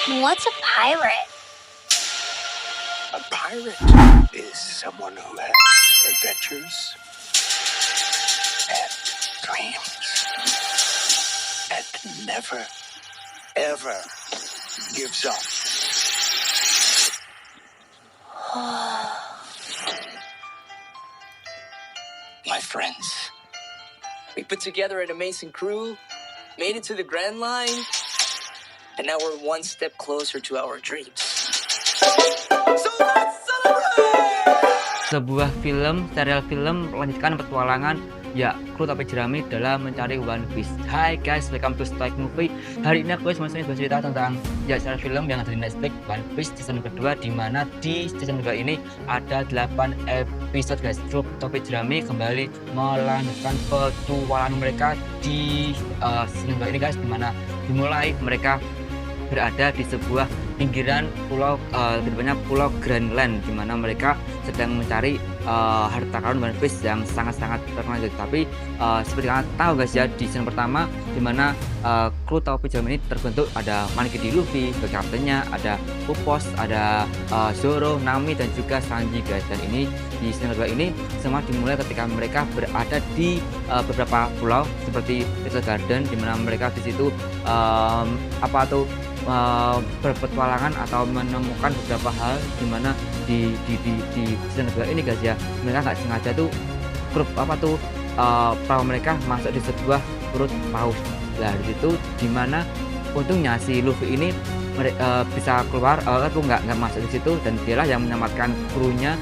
What's a pirate? A pirate is someone who has adventures and dreams and never, ever gives up. My friends, We put together an amazing crew, made it to the Grand Line, and now we're one step closer to our dreams. So let's celebrate! Sebuah serial film melanjutkan petualangan kru topi jerami dalam mencari One Piece. Hai guys, welcome to Stoic Movie. Hari ini aku semuanya bercerita tentang serial film yang ada di Netflix, One Piece season kedua, di mana di season kedua ini ada 8 episode guys. Kru topi jerami kembali melanjutkan petualangan mereka di season kedua ini guys, di mana dimulai mereka berada di sebuah pinggiran pulau, kedepannya pulau Grand Line, di mana mereka sedang mencari harta karun One Piece yang sangat-sangat terkenal. Tapi seperti kalian tahu guys ya, di season pertama di mana kru topi jerami ini terbentuk, ada Monkey D. Luffy sebagai kaptennya, ada Usopp, ada Zoro, Nami, dan juga Sanji guys. Dan ini di season kedua ini semua dimulai ketika mereka berada di beberapa pulau seperti Little Garden, di mana mereka di situ berpetualangan atau menemukan beberapa hal, di mana di season kedua ini guys ya, mereka nggak sengaja tuh grup perahu mereka masuk di sebuah perut paus. Nah di situ dimana untungnya si Luffy ini bisa keluar, nggak masuk di situ, dan dialah yang menyelamatkan krunya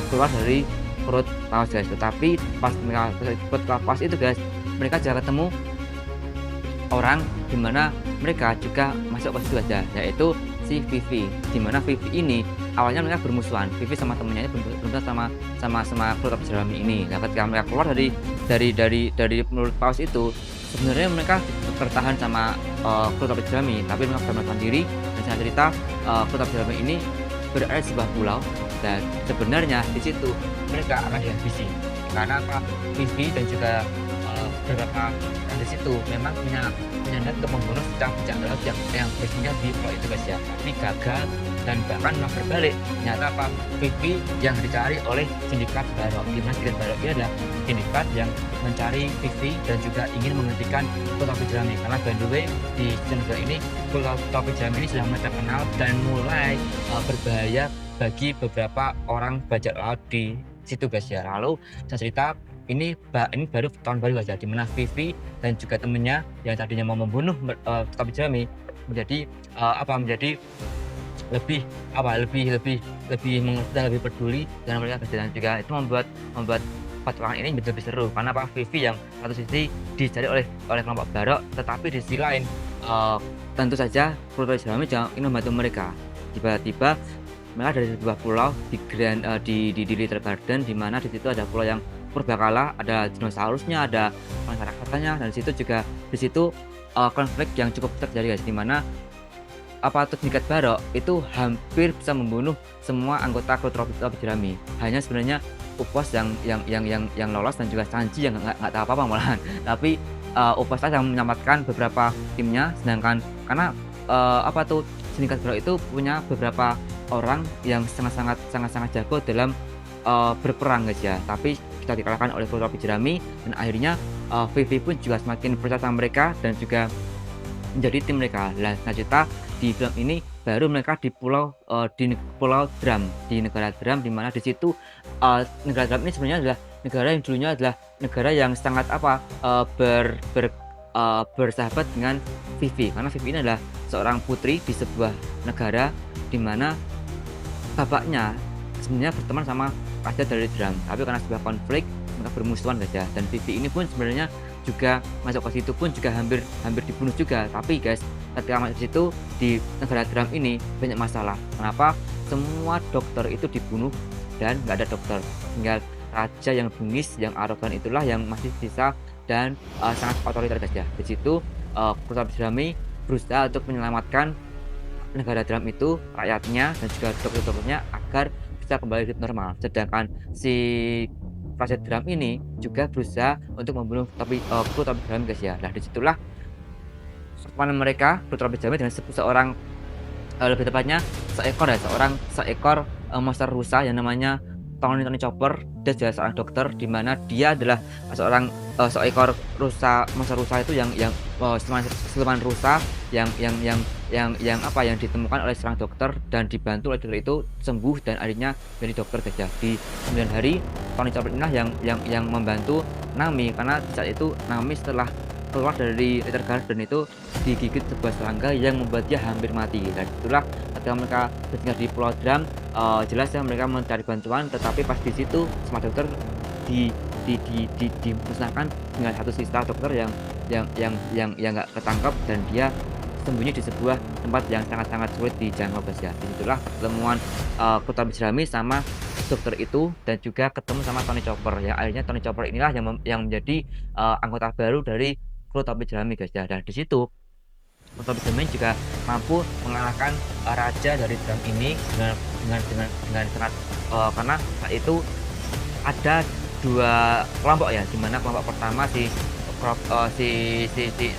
keluar dari perut paus guys. Tetapi pas mereka perut paus itu guys, mereka juga ketemu orang di mana mereka juga masuk ke situ aja, yaitu si Vivi. Di mana Vivi ini awalnya mereka bermusuhan, Vivi sama temennya ini bermusuhan sama kru topi jerami ini. Nah ketika mereka keluar dari mulut paus itu, sebenarnya mereka bertahan sama kru topi jerami, tapi mereka sudah melakukan diri. Dan saya cerita kru topi jerami ini berada di sebuah pulau, dan sebenarnya di situ mereka akan dihabisi karena Vivi dan juga beberapa di situ memang punya niat untuk membunuh bajak laut yang bersinggah di pulau itu guys ya, tapi gagal dan bahkan malah berbalik. Ternyata Vivi yang dicari oleh sindikat Barok, di mana sindikat Barok ini adalah sindikat yang mencari Vivi dan juga ingin menghentikan kru topi jerami. Karena by the way di season kedua ini kru topi jerami ini sudah mulai terkenal dan mulai berbahaya bagi beberapa orang bajak laut di situ guys ya. Lalu saya cerita ini baru tahun baru aja, di mana Vivi dan juga temennya yang tadinya mau membunuh topi jerami menjadi lebih mengerti dan lebih peduli dengan mereka, dan juga itu membuat petualangan ini menjadi lebih seru. Karena Vivi yang satu sisi dicari oleh kelompok Barok, tetapi di sisi lain tentu saja kru topi jerami ingin membantu mereka. Tiba-tiba mereka dari sebuah pulau di Little Garden, di mana di situ ada pulau yang purbakala, ada dinosaurusnya, ada masyarakatnya, dan di situ konflik yang cukup terjadi guys, di mana sindikat Barok itu hampir bisa membunuh semua anggota kru topi jerami. Hanya sebenarnya Usopp yang lolos, dan juga Sanji yang nggak tahu apa-apa malahan. Tapi Usopp yang menyelamatkan beberapa timnya, sedangkan karena sindikat Barok itu punya beberapa orang yang sangat jago dalam berperang guys ya, tapi kita dikalahkan oleh kru topi jerami, dan akhirnya Vivi pun juga semakin percaya sama mereka dan juga menjadi tim mereka. Nah cerita di film ini baru mereka di pulau Drum, di negara Drum, di mana di situ negara Drum ini sebenarnya adalah negara yang dulunya adalah negara yang sangat bersahabat dengan Vivi, karena Vivi ini adalah seorang putri di sebuah negara di mana bapaknya sebenarnya berteman sama raja dari Drum, tapi karena sebuah konflik mereka bermusuhan guys ya. Dan Vivi ini pun sebenarnya juga masuk ke situ pun juga hampir dibunuh juga. Tapi guys, ketika masuk ke situ di negara Drum ini banyak masalah. Kenapa? Semua dokter itu dibunuh dan nggak ada dokter, tinggal raja yang bengis, yang arogan itulah yang masih sisa dan sangat otoriter guys ya. Di situ kru topi jerami berusaha untuk menyelamatkan negara Drum itu, rakyatnya, dan juga dokter-dokternya agar bisa kembali hidup normal. Sedangkan si Raja Drum ini juga berusaha untuk membunuh kru topi jerami guys ya. Nah disitulah pertemuan mereka kru topi jerami dengan seorang lebih tepatnya seekor monster rusa yang namanya Tony Chopper. Dia juga seorang dokter, di mana dia adalah seekor monster rusa itu yang siluman rusa yang ditemukan oleh seorang dokter dan dibantu oleh dokter itu sembuh dan akhirnya menjadi dokter gajah. Di kemudian hari, Tony Chopper inilah yang membantu Nami, karena di saat itu Nami setelah keluar dari Little Garden itu digigit sebuah serangga yang membuat dia hampir mati. Dan itulah ketika mereka bertinggal di Pulau Drum, jelas ya mereka mencari bantuan, tetapi pas di situ semua dokter dimusnahkan dengan satu sisa dokter yang nggak ketangkap, dan dia sembunyi di sebuah tempat yang sangat sulit dijangkau guys ya. Disitulah pertemuan Kru Topi Jerami sama dokter itu, dan juga ketemu sama Tony Chopper, yang akhirnya Tony Chopper inilah yang menjadi anggota baru dari Kru Topi Jerami guys ya. Dan di situ Kru Topi Jerami juga mampu mengalahkan raja dari drum ini dengan sangat karena saat itu ada dua kelompok ya, dimana kelompok pertama si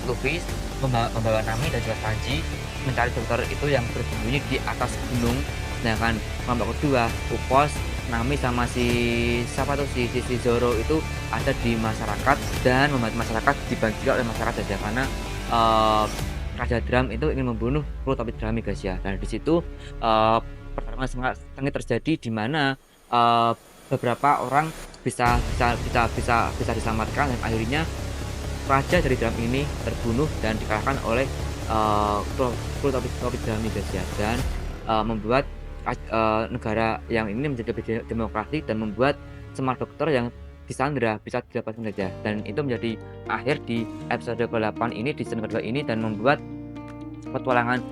Luffy membawa Nami dan juga Sanji mencari dokter itu yang bersembunyi di atas gunung, sedangkan kelompok kedua Uppos, Nami sama si Zoro itu ada di masyarakat dan membantu masyarakat, dibantu juga oleh masyarakat saja, karena Raja Drum itu ingin membunuh Kru Topi Jerami guys ya. Dan di situ pertarungan sangat terjadi, di mana beberapa orang bisa diselamatkan, dan akhirnya raja dari Drum ini terbunuh dan dikalahkan oleh Kru Topi Jerami guys ya, dan membuat negara yang ini menjadi lebih demokrasi dan membuat semua dokter yang disandra bisa didapatkan saja. Dan itu menjadi akhir di episode ke-8 ini, di season kedua ini, dan membuat petualangan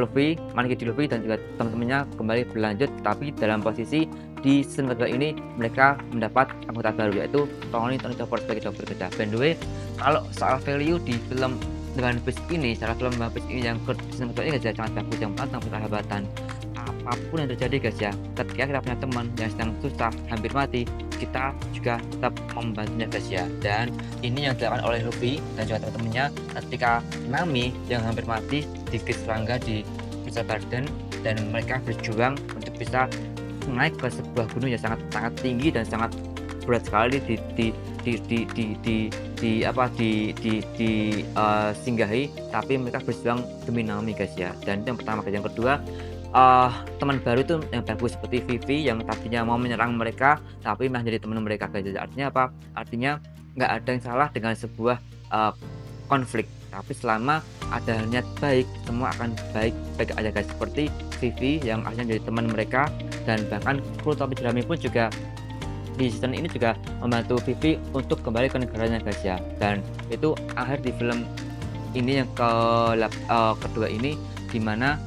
Luffy, Monkey D. Luffy dan juga teman-temannya kembali berlanjut, tapi dalam posisi di season kedua ini mereka mendapat anggota baru, yaitu Tony Chopper sebagai dokter gajah. By the way, kalau soal value di film One Piece ini, secara film One Piece ini yang season kedua ini sangat bagus, yang tentang persahabatan. Apapun yang terjadi guys ya, ketika kita punya teman yang sedang susah, hampir mati, kita juga tetap membantunya guys ya. Dan ini yang dilakukan oleh Luffy dan juga teman-temannya ketika Nami yang hampir mati digigit serangga di Little Garden, dan mereka berjuang untuk bisa naik ke sebuah gunung yang sangat tinggi dan sangat berat sekali singgahi, tapi mereka berjuang demi Nami guys ya. Dan itu yang pertama guys. Yang kedua, teman baru itu yang bagus seperti Vivi yang tadinya mau menyerang mereka tapi malah jadi teman mereka guys. Artinya apa? Artinya nggak ada yang salah dengan sebuah konflik, tapi selama ada niat baik, semua akan baik aja guys. Seperti Vivi yang akhirnya jadi teman mereka, dan bahkan Kru Topi Jerami pun juga di season ini juga membantu Vivi untuk kembali ke negaranya guys ya. Dan itu akhir di film ini yang kedua ini, dimana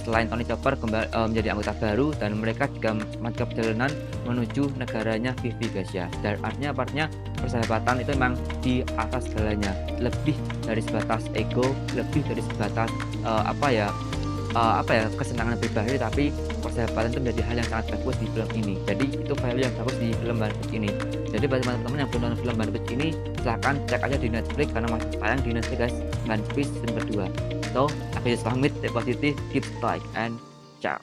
selain Tony Chopper kembali menjadi anggota baru, dan mereka juga melakukan perjalanan menuju negaranya Vivi guys ya. Dan artinya persahabatan itu memang di atas segalanya, lebih dari sebatas ego, lebih dari sebatas kesenangan pribadi, tapi persahabatan itu menjadi hal yang sangat bagus di film ini. Jadi itu value yang bagus di film One Piece ini. Jadi bagi teman-teman yang belum nonton film One Piece ini, silahkan cek aja di Netflix karena masih tayang di Netflix guys, One Piece season kedua. So, aku just pamit, stay positive, keep like and ciao.